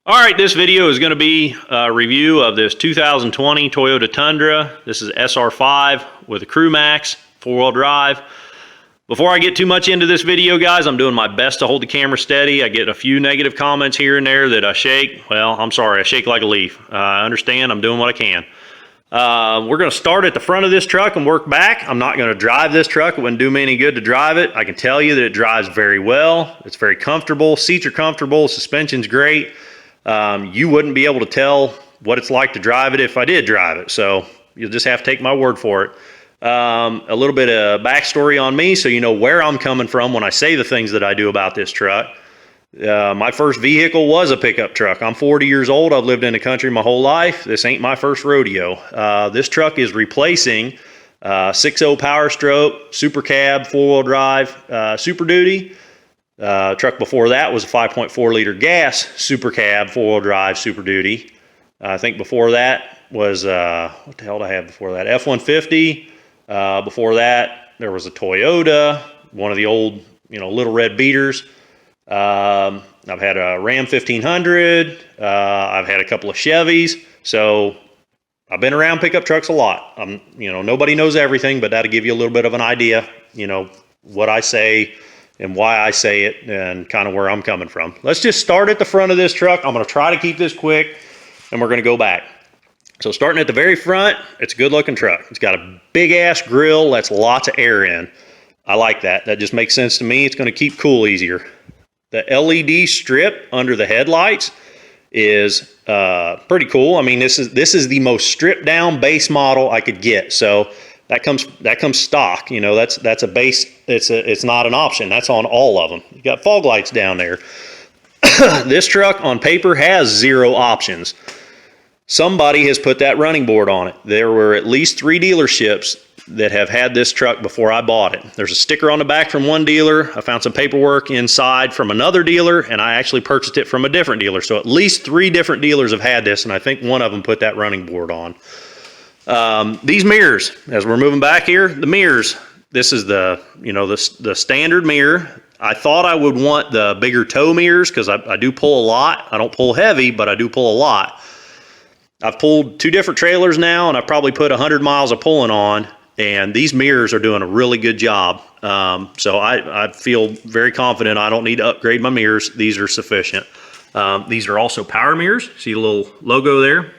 All right, this video is going to be a review of this 2020 Toyota Tundra. This is SR5 with a Crewmax, four-wheel drive. Before I get too much into this video, guys, I'm doing my best to hold the camera steady. I get a few negative comments here and there that I shake. Well, I'm sorry, I shake like a leaf. I understand, I'm doing what I can. We're going to start at the front of this truck and work back. I'm not going to drive this truck. It wouldn't do me any good to drive it. I can tell you that it drives very well. It's very comfortable. Seats are comfortable. Suspension's great. You wouldn't be able to tell what it's like to drive it if I did drive it. So you'll just have to take my word for it. A little bit of backstory on me so you know where I'm coming from when I say the things that I do about this truck. My first vehicle was a pickup truck. I'm 40 years old. I've lived in the country my whole life. This ain't my first rodeo. This truck is replacing 6.0 Power Stroke, Super Cab, four-wheel drive, Super Duty. Truck before that was a 5.4 liter gas Super Cab, four-wheel drive, Super Duty. I think before that was, what the hell did I have before that? F-150. Before that, there was a Toyota, one of the old, little red beaters. I've had a Ram 1500. I've had a couple of Chevys. So I've been around pickup trucks a lot. Nobody knows everything, but that'll give you a little bit of an idea, what I say and why I say it and kind of where I'm coming from. Let's just start at the front of this truck. I'm going to try to keep this quick and we're going to go back. So starting at the very front, it's a good looking truck. It's got a big ass grill. Lets lots of air in. I like that. That just makes sense to me. It's going to keep cool easier. The LED strip under the headlights is pretty cool. I mean, this is the most stripped down base model I could get. So that comes stock. That's a base. It's not an option. That's on all of them. You got fog lights down there. This truck on paper has 0 options. Somebody has put that running board on it. There were at least 3 dealerships that have had this truck before I bought it. There's a sticker on the back from one dealer. I found some paperwork inside from another dealer, and I actually purchased it from a different dealer. So at least 3 different dealers have had this, and I think one of them put that running board on. These mirrors, as we're moving back here, the mirrors, this is the standard mirror. I thought I would want the bigger tow mirrors because I do pull a lot. I don't pull heavy, but I do pull a lot. I've pulled 2 different trailers now, and I've probably put 100 miles of pulling on, and these mirrors are doing a really good job. So I feel very confident I don't need to upgrade my mirrors. These are sufficient. These are also power mirrors. See the little logo there?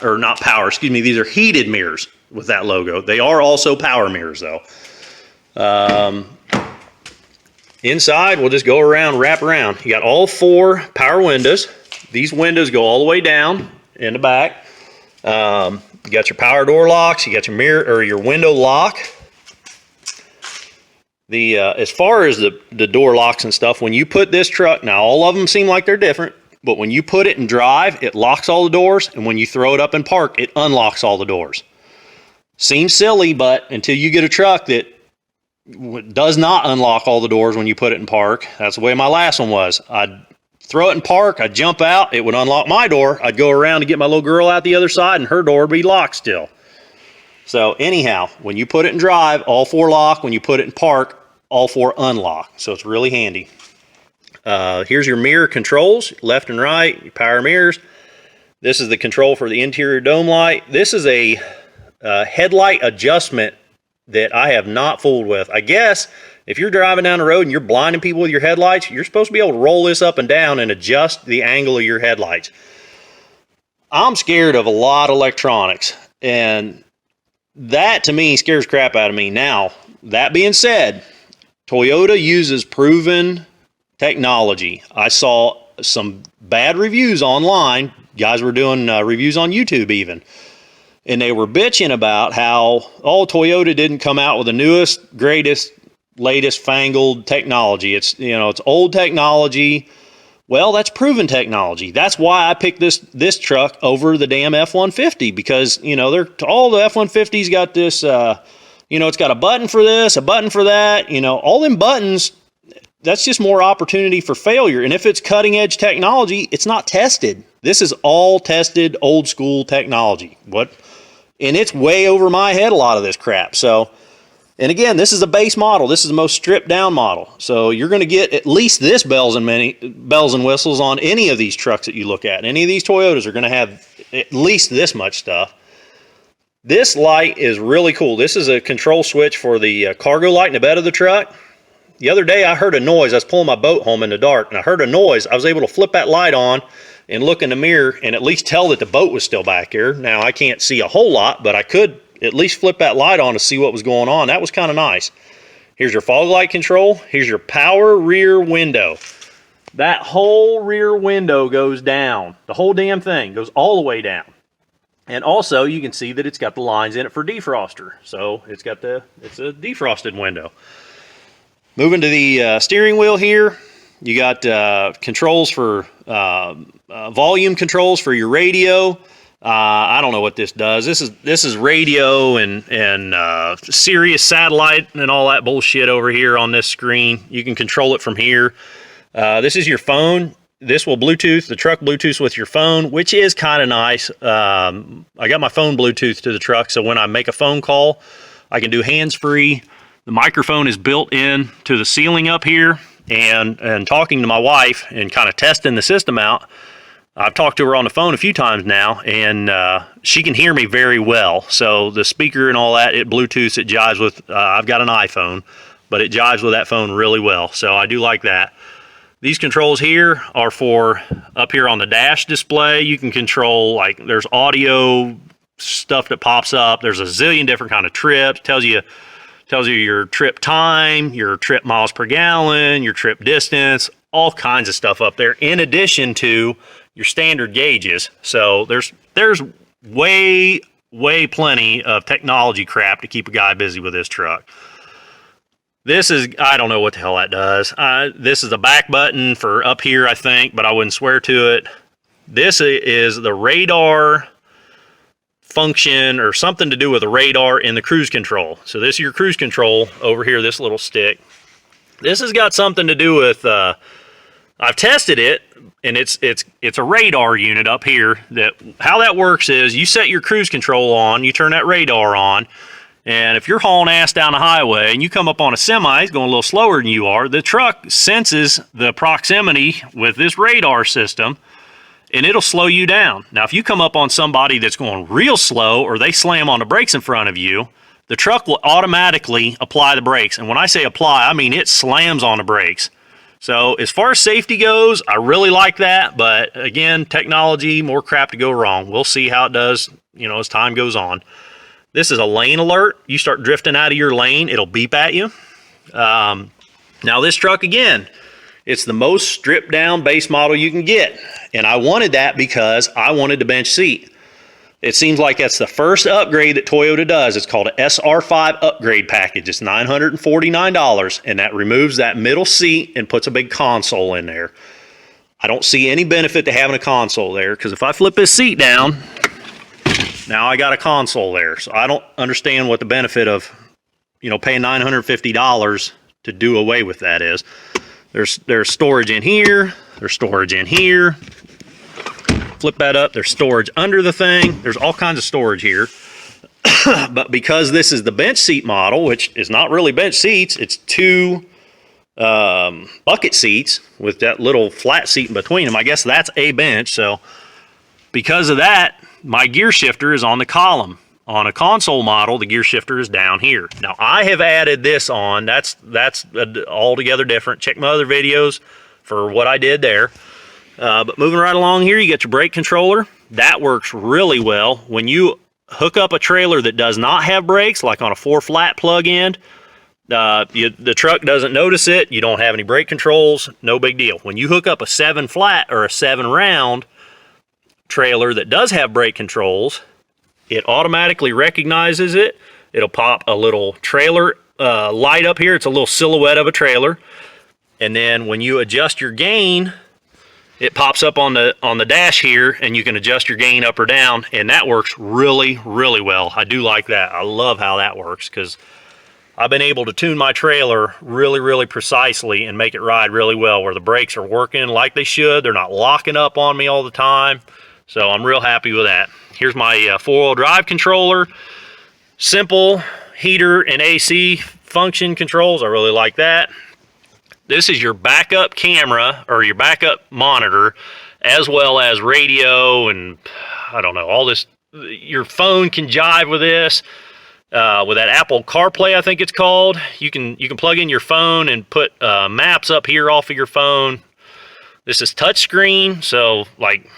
Or not power, excuse me. These are heated mirrors with that logo. They are also power mirrors, though. Inside, we'll just go around, wrap around. You got all 4 power windows. These windows go all the way down in the back. You got your power door locks. You got your mirror or your window lock. As far as the door locks and stuff, when you put this truck, now all of them seem like they're different, but when you put it in drive, it locks all the doors, and when you throw it up in park, it unlocks all the doors. Seems silly, but until you get a truck that does not unlock all the doors when you put it in park, that's the way my last one was. I'd throw it in park, I'd jump out, it would unlock my door, I'd go around to get my little girl out the other side, and her door would be locked still. So anyhow, when you put it in drive, all 4 lock. When you put it in park, all 4 unlock. So it's really handy. Here's your mirror controls, left and right, your power mirrors. This is the control for the interior dome light. This is a headlight adjustment that I have not fooled with. I guess if you're driving down the road and you're blinding people with your headlights, you're supposed to be able to roll this up and down and adjust the angle of your headlights. I'm scared of a lot of electronics, and that to me scares crap out of me. Now, that being said, Toyota uses proven technology. I saw some bad reviews online. Guys were doing reviews on YouTube even. And they were bitching about how, Toyota didn't come out with the newest, greatest, latest fangled technology. It's old technology. Well, that's proven technology. That's why I picked this truck over the damn F-150, because, all the F-150s got this, it's got a button for this, a button for that, all them buttons. That's just more opportunity for failure. And if it's cutting edge technology, it's not tested. This is all tested old school technology. And it's way over my head, a lot of this crap. So And again, this is a base model. This is the most stripped down model. So you're going to get at least this bells and whistles on any of these trucks that you look at. Any of these Toyotas are going to have at least this much stuff. This light is really cool. This is a control switch for the cargo light in the bed of the truck. The other day I heard a noise. I was pulling my boat home in the dark and I heard a noise. I was able to flip that light on and look in the mirror and at least tell that the boat was still back here. Now I can't see a whole lot, but I could at least flip that light on to see what was going on. That was kind of nice. Here's your fog light control. Here's your power rear window. That whole rear window goes down. The whole damn thing goes all the way down. And also you can see that it's got the lines in it for defroster. So it's a defrosted window. Moving to the steering wheel here, you got controls for volume controls for your radio. I don't know what this does. This is radio and Sirius satellite and all that bullshit over here on this screen. You can control it from here. This is your phone. This will Bluetooth, the truck Bluetooth with your phone, which is kind of nice. I got my phone Bluetooth to the truck, so when I make a phone call, I can do hands-free. The microphone is built in to the ceiling up here, and talking to my wife and kind of testing the system out, I've talked to her on the phone a few times now, and she can hear me very well. So the speaker and all that, it Bluetooths, it jives with, I've got an iPhone, but it jives with that phone really well. So I do like that. These controls here are for up here on the dash display. You can control, like, there's audio stuff that pops up. There's a zillion different kind of trips. Tells you your trip time, your trip miles per gallon, your trip distance, all kinds of stuff up there, in addition to your standard gauges. So there's way plenty of technology crap to keep a guy busy with this truck. This is, I don't know what the hell that does. This is a back button for up here, I think, but I wouldn't swear to it. This is the radar function, or something to do with the radar in the cruise control. So this is your cruise control over here, this little stick. This has got something to do with, I've tested it, and it's a radar unit up here. How that works is you set your cruise control on, you turn that radar on, and if you're hauling ass down the highway and you come up on a semi, it's going a little slower than you are, the truck senses the proximity with this radar system, and it'll slow you down. Now, if you come up on somebody that's going real slow, or they slam on the brakes in front of you, the truck will automatically apply the brakes. And when I say apply, I mean it slams on the brakes. So as far as safety goes, I really like that. But again, technology, more crap to go wrong. We'll see how it does, as time goes on. This is a lane alert. You start drifting out of your lane, it'll beep at you. Now this truck, again, it's the most stripped down base model you can get. And I wanted that because I wanted the bench seat. It seems like that's the first upgrade that Toyota does. It's called an SR5 upgrade package. It's $949, and that removes that middle seat and puts a big console in there. I don't see any benefit to having a console there, because if I flip this seat down, now I got a console there. So I don't understand what the benefit of, paying $950 to do away with that is. There's storage in here. There's storage in here. Flip that up, there's storage under the thing. There's all kinds of storage here. But because this is the bench seat model, which is not really bench seats, it's two bucket seats with that little flat seat in between them. I guess that's a bench. So because of that, my gear shifter is on the column. On a console model, the gear shifter is down here. Now I have added this on. That's altogether different. Check my other videos for what I did there. But moving right along here, you get your brake controller. That works really well. When you hook up a trailer that does not have brakes, like on a 4-flat plug-in, the truck doesn't notice it. You don't have any brake controls, no big deal. When you hook up a 7-flat or a 7-round trailer that does have brake controls, it automatically recognizes it. It'll pop a little trailer light up here. It's a little silhouette of a trailer. And then when you adjust your gain, it pops up on the dash here, and you can adjust your gain up or down, and that works really, really well. I do like that. I love how that works, because I've been able to tune my trailer really, really precisely and make it ride really well, where the brakes are working like they should. They're not locking up on me all the time. So I'm real happy with that. Here's my 4-wheel drive controller. Simple. heater and AC function controls. I really like that. This is your backup camera or your backup monitor, as well as radio and I don't know, all this. Your phone can jive with this. With that Apple CarPlay, I think it's called. You can plug in your phone and put maps up here off of your phone. This is touchscreen, so like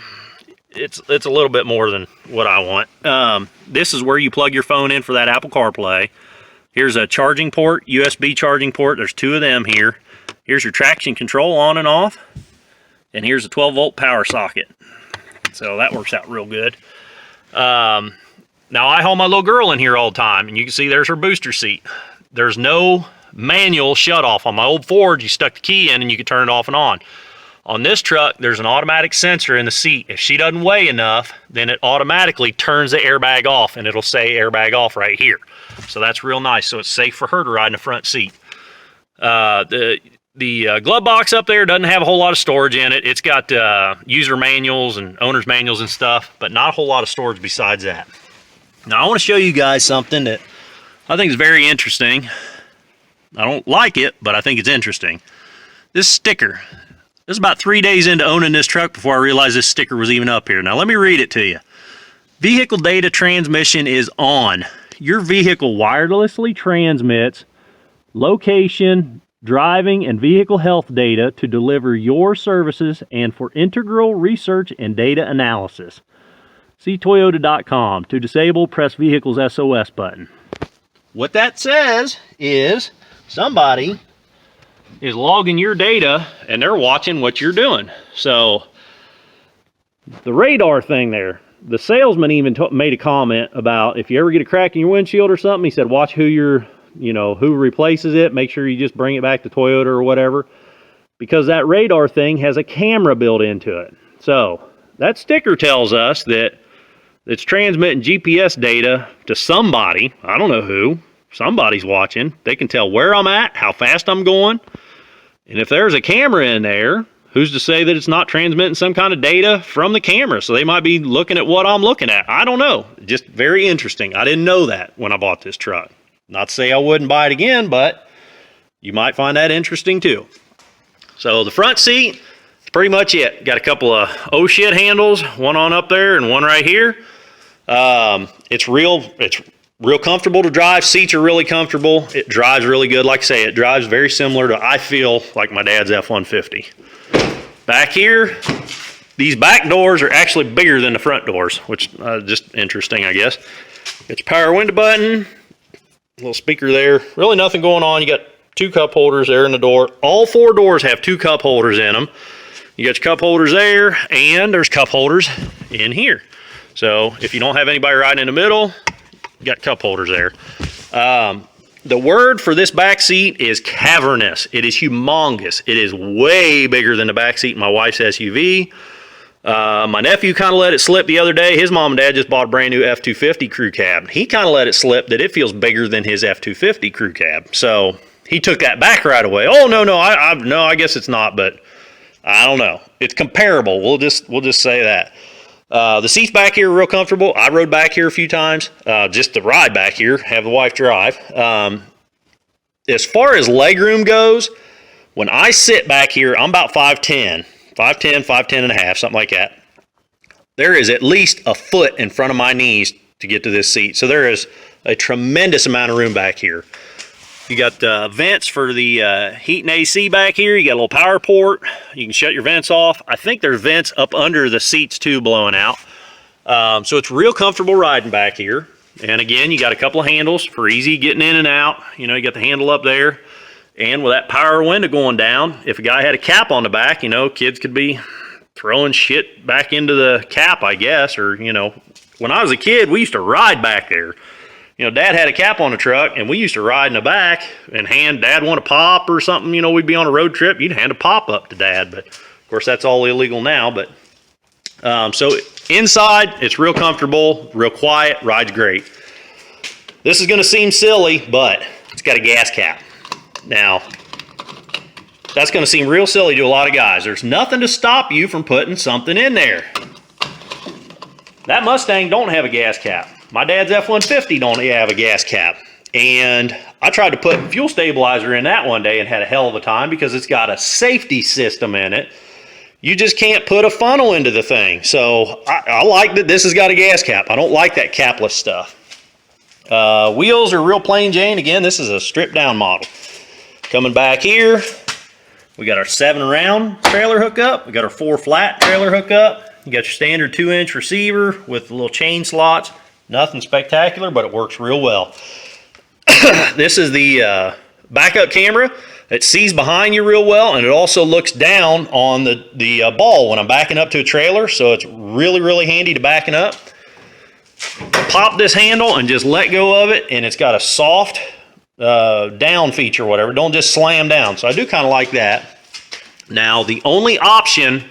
it's a little bit more than what I want. This is where you plug your phone in for that Apple CarPlay. Here's a charging port, USB charging port. There's 2 of them here. Here's your traction control on and off. And here's a 12-volt power socket. So that works out real good. Now I haul my little girl in here all the time, and you can see there's her booster seat. There's no manual shut off. On my old Ford, you stuck the key in and you could turn it off and on. On this truck, there's an automatic sensor in the seat. If she doesn't weigh enough, then it automatically turns the airbag off, and it'll say airbag off right here. So that's real nice. So it's safe for her to ride in the front seat. The glove box up there doesn't have a whole lot of storage in it. It's got user manuals and owner's manuals and stuff, but not a whole lot of storage besides that. Now I want to show you guys something that I think is very interesting. I don't like it, but I think it's interesting. This sticker. This is about 3 days into owning this truck before I realized this sticker was even up here. Now let me read it to you. Vehicle data transmission is on. Your vehicle wirelessly transmits location, driving, and vehicle health data to deliver your services and for integral research and data analysis. See Toyota.com. To disable, press Vehicle's SOS button. What that says is somebody is logging your data and they're watching what you're doing. So the radar thing there, the salesman even made a comment about if you ever get a crack in your windshield or something, he said watch who who replaces it. Make sure you just bring it back to Toyota or whatever, because that radar thing has a camera built into it. So that sticker tells us that it's transmitting GPS data to somebody. I don't know who. Somebody's watching. They can tell where I'm at, how fast I'm going. And if there's a camera in there, who's to say that it's not transmitting some kind of data from the camera? So they might be looking at what I'm looking at. I don't know. Just very interesting. I didn't know that when I bought this truck. Not to say I wouldn't buy it again, but you might find that interesting too. So the front seat is pretty much it. Got a couple of oh shit handles, one on up there and one right here. It's real comfortable to drive. Seats are really comfortable. It drives really good. Like I say, it drives very similar to, I feel, like my dad's F-150. Back here, these back doors are actually bigger than the front doors, which just interesting, I guess. Got your power window button, little speaker there. Really nothing going on. You got 2 cup holders there in the door. All 4 doors have 2 cup holders in them. You got your cup holders there, and there's cup holders in here. So if you don't have anybody riding in the middle, you got cup holders there. The word for this back seat is cavernous. It is humongous. It is way bigger than the back seat in my wife's SUV. My nephew kind of let it slip the other day. His mom and dad just bought a brand new F-250 crew cab. He kind of let it slip that it feels bigger than his F-250 crew cab. So he took that back right away. Oh, no, I guess it's not, but I don't know. It's comparable. We'll just say that. The seats back here are real comfortable. I rode back here a few times, just to ride back here, have the wife drive. As far as legroom goes, when I sit back here, I'm about 5'10", 5'10 and a half, something like that. There is at least a foot in front of my knees to get to this seat. So there is a tremendous amount of room back here. You got vents for the heat and AC back here. You got a little power port. You can shut your vents off. I think there's vents up under the seats too blowing out. So it's real comfortable riding back here. And again, you got a couple of handles for easy getting in and out. You know, you got the handle up there. And with that power window going down, if a guy had a cap on the back, you know, kids could be throwing shit back into the cap, I guess. Or, you know, when I was a kid, we used to ride back there. You know, Dad had a cap on the truck, and we used to ride in the back and Dad want a pop or something. You know, we'd be on a road trip. You'd hand a pop up to Dad, but of course that's all illegal now. But so inside, it's real comfortable, real quiet, rides great. This is going to seem silly, but it's got a gas cap. Now, that's going to seem real silly to a lot of guys. There's nothing to stop you from putting something in there. That Mustang don't have a gas cap. My dad's F-150 don't have a gas cap. And I tried to put fuel stabilizer in that one day and had a hell of a time because it's got a safety system in it. You just can't put a funnel into the thing. So I like that this has got a gas cap. I don't like that capless stuff. Wheels are real plain Jane. Again, this is a stripped down model. Coming back here, we got our 7 round trailer hookup. We got our 4 flat trailer hookup. You got your standard 2-inch receiver with little chain slots. Nothing spectacular, but it works real well. This is the backup camera. It sees behind you real well, and it also looks down on the ball when I'm backing up to a trailer, so it's really, really handy to backing up. Pop this handle and just let go of it, and it's got a soft down feature or whatever. Don't just slam down, so I do kind of like that. Now, the only option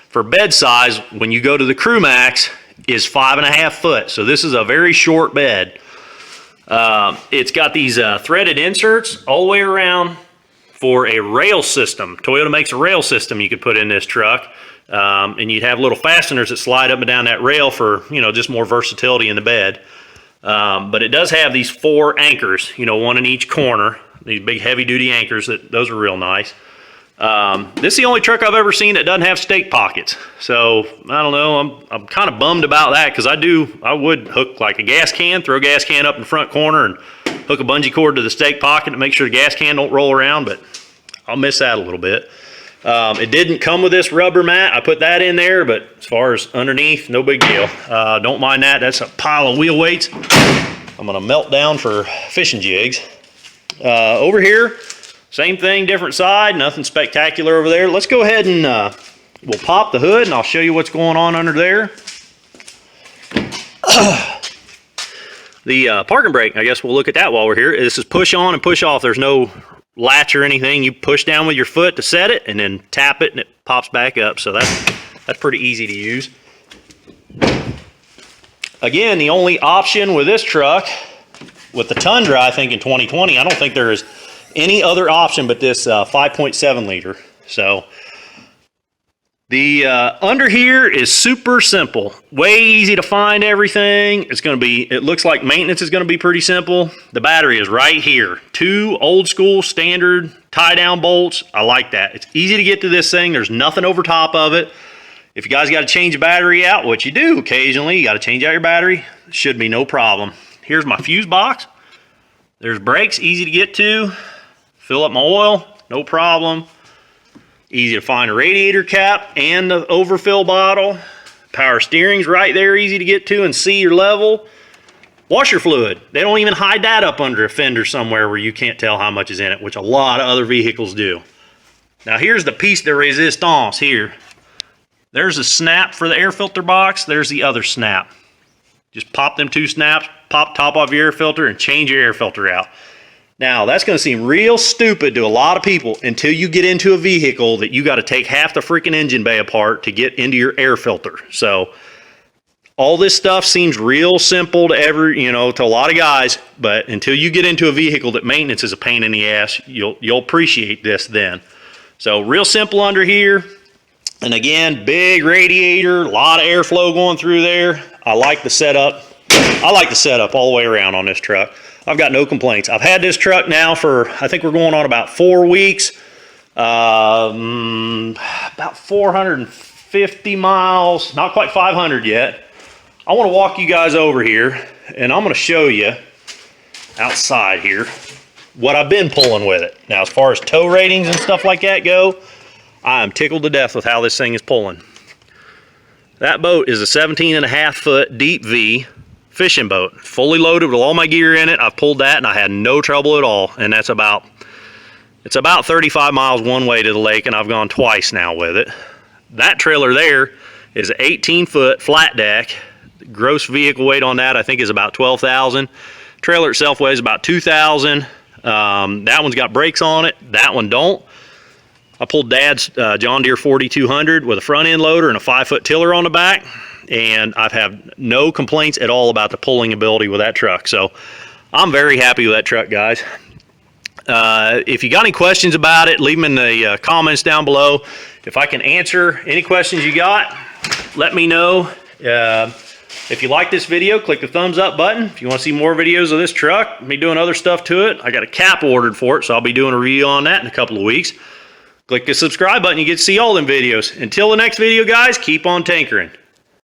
for bed size when you go to the Crewmax is 5.5 foot, so this is a very short bed. It's got these threaded inserts all the way around for a rail system. Toyota makes a rail system you could put in this truck, and you'd have little fasteners that slide up and down that rail for, you know, just more versatility in the bed. But it does have these 4 anchors, you know, 1 in each corner. These big heavy-duty anchors, those are real nice. This is the only truck I've ever seen that doesn't have stake pockets. So I don't know, I'm kind of bummed about that, because I would hook like a gas can, throw a gas can up in the front corner and hook a bungee cord to the stake pocket to make sure the gas can don't roll around, but I'll miss that a little bit. It didn't come with this rubber mat. I put that in there, but as far as underneath, no big deal. Don't mind that. That's a pile of wheel weights I'm gonna melt down for fishing jigs. Over here, same thing, different side, nothing spectacular over there. Let's go ahead and we'll pop the hood and I'll show you what's going on under there. The parking brake, I guess we'll look at that while we're here. This is push on and push off. There's no latch or anything. You push down with your foot to set it and then tap it and it pops back up. So that's pretty easy to use. Again, the only option with this truck, with the Tundra, I think in 2020, I don't think there is any other option but this 5.7 liter. So the under here is super simple, way easy to find everything. It's going to be, it looks like maintenance is going to be pretty simple. The battery is right here. 2 old school standard tie down bolts. I like that. It's easy to get to this thing. There's nothing over top of it. If you guys got to change a battery out, which you do occasionally, you got to change out your battery. It should be no problem. Here's my fuse box. There's brakes, easy to get to. Fill up my oil, no problem. Easy to find a radiator cap and the overfill bottle. Power steering's right there, easy to get to and see your level. Washer fluid, they don't even hide that up under a fender somewhere where you can't tell how much is in it, which a lot of other vehicles do. Now here's the piece de resistance here. There's a snap for the air filter box, there's the other snap. Just pop them 2 snaps, pop top off your air filter and change your air filter out. Now, that's going to seem real stupid to a lot of people until you get into a vehicle that you got to take half the freaking engine bay apart to get into your air filter. So, all this stuff seems real simple to to a lot of guys, but until you get into a vehicle that maintenance is a pain in the ass, you'll appreciate this then. So, real simple under here. And again, big radiator, a lot of airflow going through there. I like the setup. I like the setup all the way around on this truck. I've got no complaints. I've had this truck now for, I think we're going on about 4 weeks. About 450 miles, not quite 500 yet. I want to walk you guys over here and I'm going to show you outside here what I've been pulling with it. Now, as far as tow ratings and stuff like that go, I am tickled to death with how this thing is pulling. That boat is a 17.5 foot deep V fishing boat, fully loaded with all my gear in it. I've pulled that and I had no trouble at all. And that's about 35 miles one way to the lake, and I've gone twice now with it. That trailer there is an 18 foot flat deck. Gross vehicle weight on that I think is about 12,000. Trailer itself weighs about 2,000. That one's got brakes on it. That one don't. I pulled Dad's John Deere 4200 with a front end loader and a 5 foot tiller on the back, and I've had no complaints at all about the pulling ability with that truck. So I'm very happy with that truck, guys. If you got any questions about it, leave them in the comments down below. If I can answer any questions you got, let me know. If you like this video, click the thumbs up button. If you want to see more videos of this truck, me doing other stuff to it, I got a cap ordered for it, so I'll be doing a review on that in a couple of weeks. Click the subscribe button, you get to see all them videos. Until the next video, guys, keep on tankering.